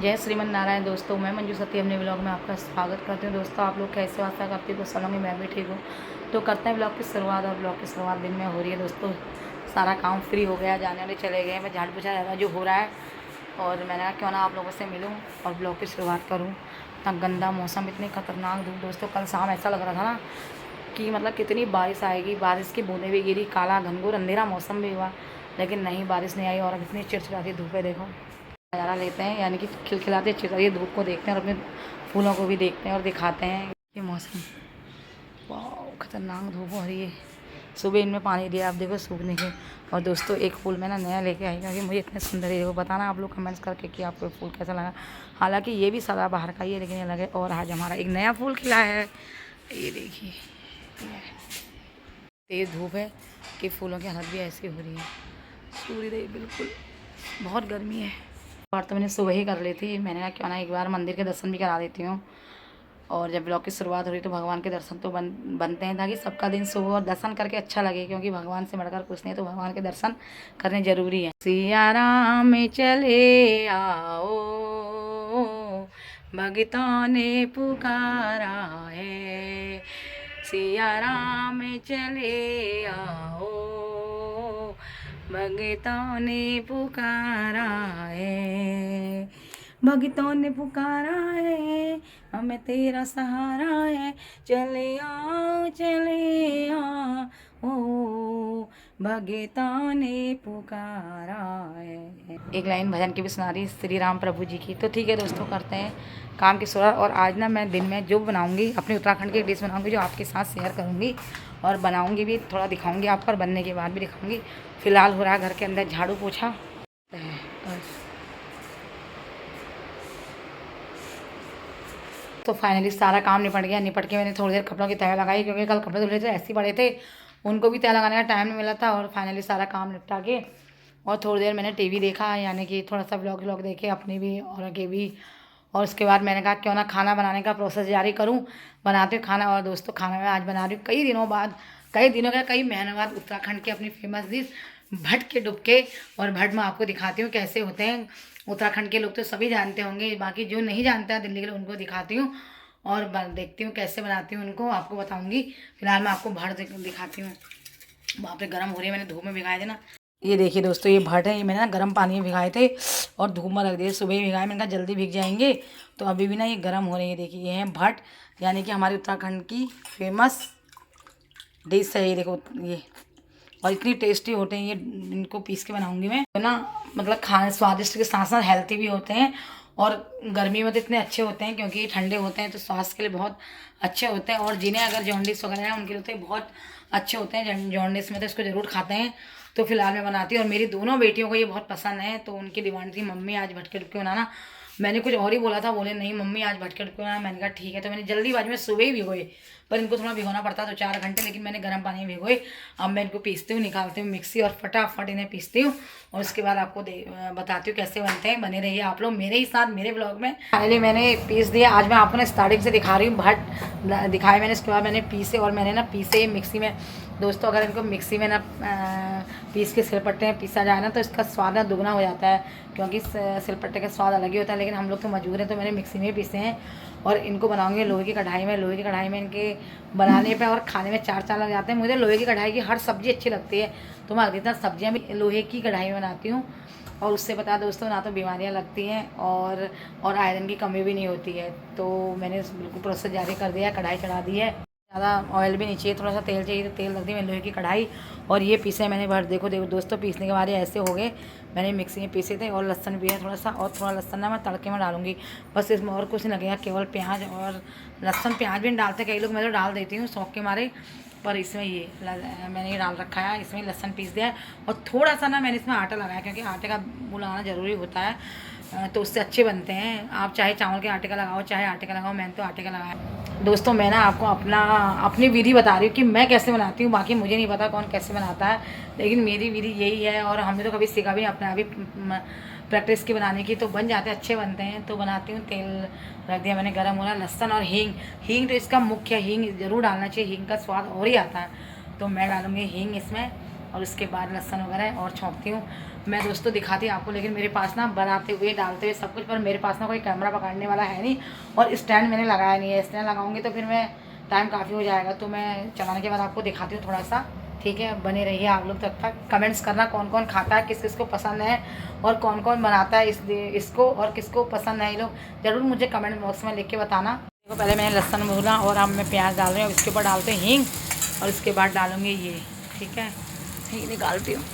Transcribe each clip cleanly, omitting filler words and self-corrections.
जय श्रीमन नारायण। दोस्तों मैं मंजू सती अपने ब्लॉग में आपका स्वागत करती हूँ। दोस्तों आप लोग कैसे आशा करती हो? तो सलों मैं भी ठीक हूँ। तो करते हैं ब्लॉग की शुरुआत। और ब्लॉग की शुरुआत दिन में हो रही है। दोस्तों सारा काम फ्री हो गया, जाने वाले चले गए, मैं झाड़ पोछा ज़्यादा जो हो रहा है और मैंने कहा क्यों ना आप लोगों से मिलूँ और ब्लॉग की शुरुआत करूँ। इतना गंदा मौसम, इतनी खतरनाक धूप। दोस्तों कल शाम ऐसा लग रहा था ना कि मतलब कितनी बारिश आएगी, बारिश की बूंदें भी गिरी, काला घनघोर अंधेरा मौसम भी हुआ, लेकिन नहीं, बारिश नहीं आई। और अब इतनी चिड़चिड़ाती धूप है, देखो नज़ारा लेते हैं, यानी कि खिलखिलाते चिड़िया धूप को देखते हैं और अपने फूलों को भी देखते हैं और दिखाते हैं। ये मौसम वाह, खतरनाक धूप हो रही है। सुबह इनमें पानी दिया, आप देखो सूखने के। और दोस्तों एक फूल मैं ना नया लेके आई, क्योंकि मुझे इतने सुंदर है। वो बताना आप लोग कमेंट्स करके कि आपको फूल कैसा लगा। हालांकि ये भी सदा बाहर का ही है, लेकिन ये लगे। और आज हमारा एक नया फूल खिला है, ये देखिए। तेज़ धूप है कि फूलों की हालत भी ऐसी हो रही है। सूर्यदेव बिल्कुल, बहुत गर्मी है। बार तो मैंने सुबह ही कर ली थी। मैंने कहा क्यों ना एक बार मंदिर के दर्शन भी करा देती हूँ। और जब ब्लॉग की शुरुआत हो रही तो भगवान के दर्शन तो बनते हैं, ताकि सबका दिन सुबह और दर्शन करके अच्छा लगे, क्योंकि भगवान से बढ़कर कुछ नहीं, तो भगवान के दर्शन करने जरूरी है। सिया राम चले आओ, भगतों ने पुकारा है। सिया राम चले आओ, भगतों ने पुकारा है। भगतों ने पुकारा है, हमें तेरा सहारा है। चले आओ, भगतों ने पुकारा है। एक लाइन भजन की भी सुना रही श्री राम प्रभु जी की। तो ठीक है दोस्तों, करते हैं काम की शुरुआत। और आज ना मैं दिन में जो बनाऊंगी, अपने उत्तराखंड की डिश बनाऊंगी, जो आपके साथ शेयर करूंगी और बनाऊंगी भी, थोड़ा दिखाऊंगी आपको और बनने के बाद भी दिखाऊंगी। फिलहाल हो रहा है घर के अंदर झाड़ू पोछा। तो फाइनली सारा काम निपट गया। निपट के मैंने थोड़ी देर कपड़ों की तह लगाई, क्योंकि कल कपड़े धुले थे, ऐसे ही पड़े थे, उनको भी तह लगाने का टाइम नहीं मिला था। और फाइनली सारा काम निपटा के और थोड़ी देर मैंने टीवी देखा, यानी कि थोड़ा सा व्लॉग देखे अपने भी और के भी। और उसके बाद मैंने कहा क्यों ना खाना बनाने का प्रोसेस जारी करूँ। बनाते हुए खाना। और दोस्तों खाना मैं आज बना रही हूँ कई दिनों बाद, कई दिनों का कई महीनों बाद, उत्तराखंड की अपनी फेमस डिश भट के डुबके। और भट मैं आपको दिखाती हूँ कैसे होते हैं। उत्तराखंड के लोग तो सभी जानते होंगे, बाकी जो नहीं जानता है दिल्ली के लोग, उनको दिखाती हूँ और देखती हूँ कैसे बनाती हूँ, उनको आपको बताऊँगी। फिलहाल मैं आपको भट दिखाती हूँ। वहाँ पे गर्म हो रही है, मैंने धूप में भिगाए थे ना। ये देखिए दोस्तों, ये भट है, ये मैंने ना गर्म पानी में भिगाए थे और धूप में रख दिए। सुबह ही भिगाए, मैंने कहा जल्दी भीग जाएंगे, तो अभी भी ना ये गर्म हो रही है। देखिए ये है भट, यानी कि हमारे उत्तराखंड की फेमस डिश है। ये देखो ये, और इतनी टेस्टी होते हैं ये। इनको पीस के बनाऊंगी मैं, तो ना मतलब खाने स्वादिष्ट के साथ साथ हेल्थी भी होते हैं। और गर्मी में तो इतने अच्छे होते हैं, क्योंकि ठंडे होते हैं तो स्वास्थ्य के लिए बहुत अच्छे होते हैं। और जिन्हें अगर जॉन्डिस वगैरह है उनके लिए तो बहुत अच्छे होते हैं। जॉन्डिस में तो इसको ज़रूर खाते हैं। तो फिलहाल मैं बनाती हूँ, और मेरी दोनों बेटियों को ये बहुत पसंद है। तो उनकी डिमांड थी मम्मी आज भटके डुबके बनाना। मैंने कुछ और ही बोला था, बोले नहीं मम्मी आज भटके डुबके बनाना। मैंने कहा ठीक है। तो मैंने जल्दीबाजी में सुबह ही भिगोए, पर इनको थोड़ा भिगोना पड़ता तो 4 घंटे, लेकिन मैंने गर्म पानी में भिगोए। अब मैं इनको पीसती हूँ, निकालती हूँ मिक्सी और फटाफट इन्हें पीसती हूँ। और उसके बाद आपको बताती हूँ कैसे बनते हैं। बने रहिए आप लोग मेरे ही साथ मेरे ब्लॉग में। फाइनली मैंने पीस दिया। आज मैं आपको ना स्टार्टिंग से दिखा रही हूँ। भट दिखाए मैंने, उसके बाद मैंने पीसे, और मैंने ना पीसे मिक्सी में। दोस्तों अगर इनको मिक्सी में ना पीस के सिलपट्टे में पीसा जाए ना, तो इसका स्वाद ना दुगना हो जाता है, क्योंकि सिलपट्टे का स्वाद अलग ही होता है। लेकिन हम लोग तो मजबूर हैं, तो मैंने मिक्सी में ही पीसे हैं। और इनको बनाऊंगी लोहे की कढ़ाई में। लोहे की कढ़ाई में इनके बनाने पे और खाने में 4 लग जाते हैं। मुझे लोहे की कढ़ाई की हर सब्ज़ी अच्छी लगती है, तो मैं अधिकतर सब्जियाँ भी लोहे की कढ़ाई में बनाती हूँ। और उससे पता है दोस्तों, ना तो बीमारियाँ लगती हैं और आयरन की कमी भी नहीं होती है। तो मैंने बिल्कुल प्रोसेस जारी कर दिया, कढ़ाई चढ़ा दी है। ज़्यादा ऑयल भी नहीं चाहिए, थोड़ा सा तेल चाहिए, तो तेल रख दी मैंने लोहे की कढ़ाई। और ये पीसे मैंने भर, देखो दोस्तों, पीसने के बाद ऐसे हो गए। मैंने मिक्सी में पीसे थे। और लहसन भी है थोड़ा सा, और थोड़ा लहसन ना मैं तड़के में डालूंगी, बस इसमें और कुछ नहीं लगेगा, केवल प्याज और लहसन। प्याज भी नहीं डालते कई लोग, मैं तो डाल देती हूँ शौक के मारे। पर इसमें ये मैंने ये डाल रखा है, इसमें लहसन पीस दिया है। और थोड़ा सा ना मैंने इसमें आटा लगाया, क्योंकि आटे का बुलाना ज़रूरी होता है, तो उससे अच्छे बनते हैं। आप चाहे चावल के आटे का लगाओ, चाहे आटे का लगाओ, मैंने तो आटे का लगाया। दोस्तों मैं ना आपको अपनी विधि बता रही हूँ कि मैं कैसे बनाती हूँ। बाकी मुझे नहीं पता कौन कैसे बनाता है, लेकिन मेरी विधि यही है। और हमने तो कभी सीखा भी नहीं, अपने आप ही प्रैक्टिस की बनाने की, तो बन जाते हैं, अच्छे बनते हैं। तो बनाती हूँ। तेल रख दिया मैंने गर्म होना। लहसन और हींग तो इसका मुख्य, हींग ज़रूर डालना चाहिए, हींग का स्वाद और ही आता है। तो मैं डालूँगी हींग इसमें, और उसके बाद लहसन वगैरह और छोंकती हूँ। मैं दोस्तों दिखाती हूँ आपको, लेकिन मेरे पास ना बनाते हुए डालते हुए सब कुछ, पर मेरे पास ना कोई कैमरा पकड़ने वाला है नहीं और स्टैंड मैंने लगाया नहीं है। स्टैंड लगाऊंगी तो फिर मैं टाइम काफ़ी हो जाएगा, तो मैं चलाने के बाद आपको दिखाती हूँ थोड़ा सा। ठीक है, बने रहिए आप लोग तब तक। कमेंट्स करना कौन कौन खाता है, किस किस को पसंद है और कौन कौन बनाता है इसको और किसको पसंद है, ये लोग ज़रूर मुझे कमेंट बॉक्स में लिख के बताना। देखो पहले मैंने लहसुन भूना और अब मैं प्याज डाल रही हूँ, इसके ऊपर डालते हैं हींग और इसके बाद डालूँगी ये। ठीक है, हींग निकालती हूँ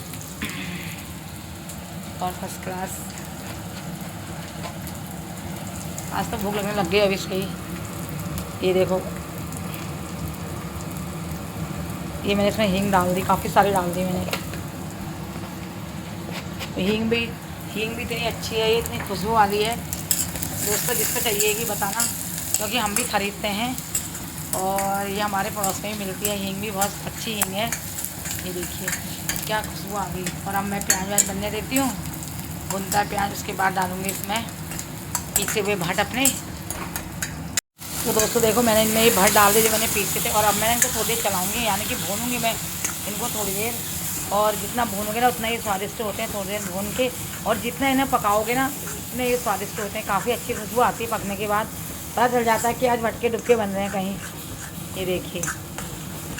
और फर्स्ट क्लास। आज तो भूख लगने लग गई अभी इसकी। ये देखो, ये मैंने इसमें हींग डाल दी, काफ़ी सारी डाल दी मैंने। हींग भी इतनी अच्छी है, ये इतनी खुशबू वाली है दोस्तों, जिसको चाहिएगी बताना, क्योंकि हम भी ख़रीदते हैं और ये हमारे पड़ोस में ही मिलती है। हींग भी बहुत अच्छी हींग है। ये देखिए क्या खुशबू आ गई। और अब मैं प्याज व्याज बनने देती हूँ, भुनता है प्याज, उसके बाद डालूँगी इसमें पीसे हुए भट अपने। तो दोस्तों देखो, मैंने इनमें ये भट डाल दिए जो मैंने पीसे थे, और अब मैं इनको थोड़ी देर चलाऊँगी, यानी कि भूनूँगी मैं इनको थोड़ी देर। और जितना भूनोगे ना उतना ही स्वादिष्ट होते हैं, थोड़ी देर भून के। और जितना इन्हें पकाओगे ना उतने ये स्वादिष्ट होते हैं। काफ़ी अच्छी खुशबू आती है पकने के बाद, पता चल जाता है कि आज भटके डुबके बन रहे हैं कहीं। ये देखिए,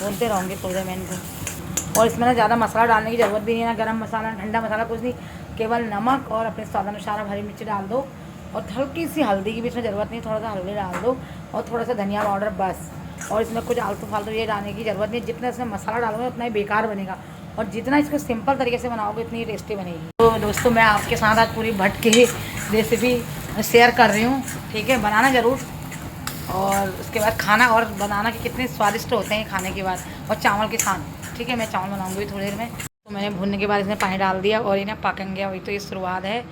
भूनते रहूँगी थोड़ी देर मैं इनको। और इसमें ना ज़्यादा मसाला डालने की ज़रूरत भी नहीं है, ना गरम मसाला, ठंडा मसाला, कुछ नहीं। केवल नमक और अपने स्वादानुसार हरी मिर्च डाल दो, और हल्की सी हल्दी की भी इसमें ज़रूरत नहीं, थोड़ा सा हल्दी डाल दो और थोड़ा सा धनिया पाउडर, बस। और इसमें कुछ आलतू फालतू ये डालने की ज़रूरत नहीं। जितना इसमें मसाला डालोगे उतना ही बेकार बनेगा, और जितना इसको सिंपल तरीके से बनाओगे उतनी टेस्टी बनेगी। तो दोस्तों मैं आपके साथ आज पूरी भट की रेसिपी शेयर कर रही हूँ। ठीक है, बनाना ज़रूर, और उसके बाद खाना और बनाना कि कितने स्वादिष्ट होते हैं खाने के बाद, और चावल के साथ। ठीक है, मैं चावल बनाऊँगी थोड़ी देर में। तो मैंने भूनने के बाद इसमें पानी डाल दिया और इन्हें पकेंगे, वही तो ये शुरुआत है,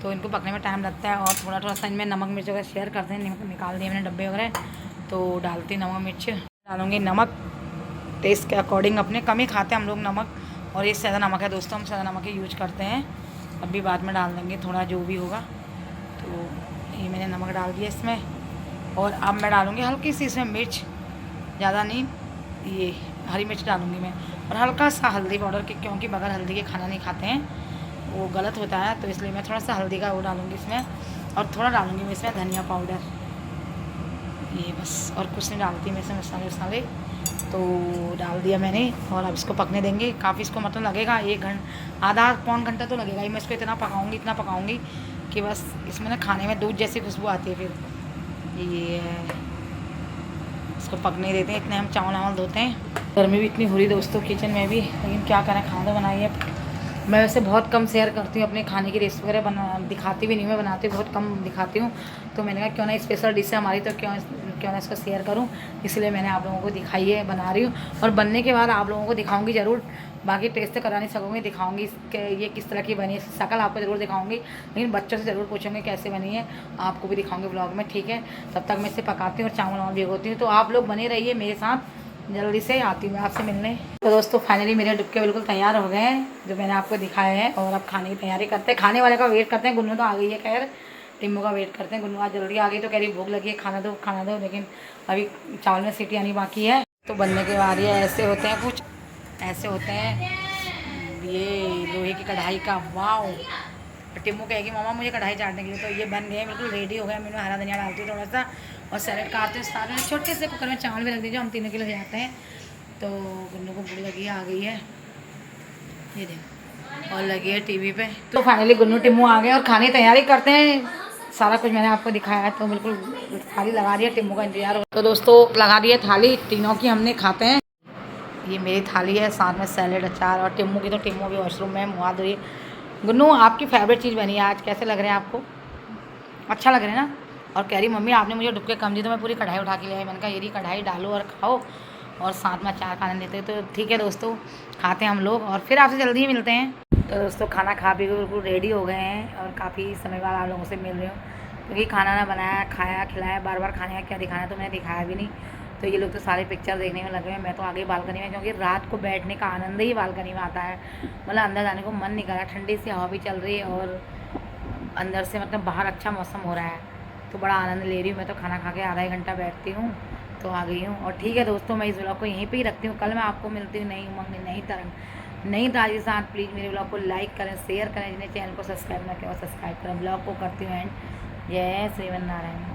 तो इनको पकने में टाइम लगता है। और थोड़ा थोड़ा सा इनमें नमक मिर्च वगैरह शेयर करते हैं, नमक निकाल दिए मैंने डब्बे वगैरह, तो डालती नमक मिर्च। डालूँगी नमक टेस्ट के अकॉर्डिंग, अपने कम ही खाते हैं हम लोग नमक, और ये सादा नमक है दोस्तों, हम सादा नमक ही यूज करते हैं। अभी बाद में डाल देंगे थोड़ा जो भी होगा। तो ये मैंने नमक डाल दिया इसमें, और अब मैं डालूँगी हल्की सी इसमें मिर्च, ज़्यादा नहीं, ये हरी मिर्च डालूँगी मैं, और हल्का सा हल्दी पाउडर, क्योंकि बगैर हल्दी के खाना नहीं खाते हैं, वो गलत होता है, तो इसलिए मैं थोड़ा सा हल्दी का वो डालूँगी इसमें। और थोड़ा डालूँगी मैं इसमें धनिया पाउडर, ये बस, और कुछ नहीं डालती मैं इसमें मसाले वसाले। तो डाल दिया मैंने, और अब इसको पकने देंगे। काफ़ी इसको मतलब लगेगा 1 घंटा, आधा पौन घंटा तो लगेगा ही। मैं इसको इतना पकाऊंगी कि बस इसमें ना खाने में दूध जैसी खुशबू आती है। फिर ये इसको पकने देते हैं, इतने हम चावल वावल धोते हैं। गर्मी भी इतनी हो रही दोस्तों किचन में भी, लेकिन क्या करें, खाना तो बनाइए। मैं वैसे बहुत कम शेयर करती हूँ अपने खाने की रेसिपी वगैरह, दिखाती भी नहीं, मैं बनाती बहुत कम दिखाती हूँ। तो मैंने कहा क्यों ना स्पेशल डिश है हमारी, तो क्यों ना इसको शेयर करूँ, इसलिए मैंने आप लोगों को दिखाई है, बना रही हूँ। और बनने के बाद आप लोगों को दिखाऊंगी ज़रूर। बाकी टेस्ट तो करा नहीं सकूँगी, दिखाऊंगी कि ये किस तरह की बनी है, शक्ल आपको ज़रूर दिखाऊंगी, लेकिन बच्चों से ज़रूर पूछूंगी कैसे बनी है, आपको भी दिखाऊंगी ब्लॉग में। ठीक है, तब तक मैं इसे पकाती हूँ और चावल वावल भिगोती हूँ। तो आप लोग बने रहिए मेरे साथ, जल्दी से आती हूँ मैं आपसे मिलने। तो दोस्तों फाइनली मेरे डुबके बिल्कुल तैयार हो गए हैं, जो मैंने आपको दिखाया है। और अब खाने की तैयारी करते हैं, खाने वाले का वेट करते हैं। गुन्नू तो आ गई है, खैर टिम्मू का वेट करते हैं। गुन्नू आज जल्दी आ गई तो कह रही भूख लगी है, खाना दो, लेकिन अभी चावल में सीटी आनी बाकी है। तो बनने के बाद ये ऐसे होते हैं, कुछ ऐसे होते हैं। ये लोहे की कढ़ाई का, वाओ। टिम्मू कहेगी मामा मुझे कढ़ाई चाटने के लिए। तो ये बन गए, बिल्कुल रेडी हो गया। मैंने हरा धनिया डालती हूँ थोड़ा सा, और सैलेड काटते हैं सारे छोटे से कुकर में। चावल भी रख दीजिए, हम 3 किलो जाते हैं। तो गुन्नू को भूख लगी आ गई है, ये देखो, और लगी है टीवी पे। तो फाइनली गुन्नू टिम्मू आ गए और खाने की तैयारी करते हैं। सारा कुछ मैंने आपको दिखाया है, तो बिल्कुल थाली लगा दी है, टिम्मू का इंतजार हो। तो दोस्तों लगा दी है थाली, तीनों की हमने खाते हैं। ये मेरी थाली है, साथ में सैलेड, अचार, और टिम्मू की, तो टिम्मू भी वॉशरूम में मुँह हाथ धो रही है। गुन्नू आपकी फेवरेट चीज़ बनी है आज, कैसे लग रहे हैं आपको? अच्छा लग रहा है ना? और कह रही मम्मी आपने मुझे डुबके कम दी, तो मैं पूरी कढ़ाई उठा के ले आई। मैंने कहा ये रही कढ़ाई, डालो और खाओ, और साथ में अचार खाने देते। तो ठीक है दोस्तों, खाते हैं हम लोग, और फिर आपसे जल्दी ही मिलते हैं। तो दोस्तों खाना खा पी के बिल्कुल रेडी हो गए हैं, और काफ़ी समय बाद आप लोगों से मिल रही हूँ, क्योंकि खाना ना बनाया, खाया, खिलाया, बार बार खाने का क्या दिखाना, तो मैंने दिखाया भी नहीं। तो ये लोग तो सारे पिक्चर देखने में लगे हैं, मैं तो आगे बालकनी में, क्योंकि रात को बैठने का आनंद ही बालकनी में आता है। मतलब अंदर जाने को मन नहीं कर रहा, ठंडी सी हवा भी चल रही है, और अंदर से मतलब बाहर अच्छा मौसम हो रहा है, तो बड़ा आनंद ले रही हूँ मैं। तो खाना खा के आधा 1 घंटा बैठती हूँ, तो आ गई हूँ। और ठीक है दोस्तों, मैं इस ब्लॉग को यहीं पे ही रखती हूँ। कल मैं आपको मिलती हूँ नई उमंग, नई तरंग, नहीं तो आज के साथ प्लीज़ मेरे ब्लॉग को लाइक करें, शेयर करें, जिन्हें चैनल को सब्सक्राइब ना किया वो सब्सक्राइब करें। ब्लॉग को करती हूँ एंड जय श्रीमन नारायण।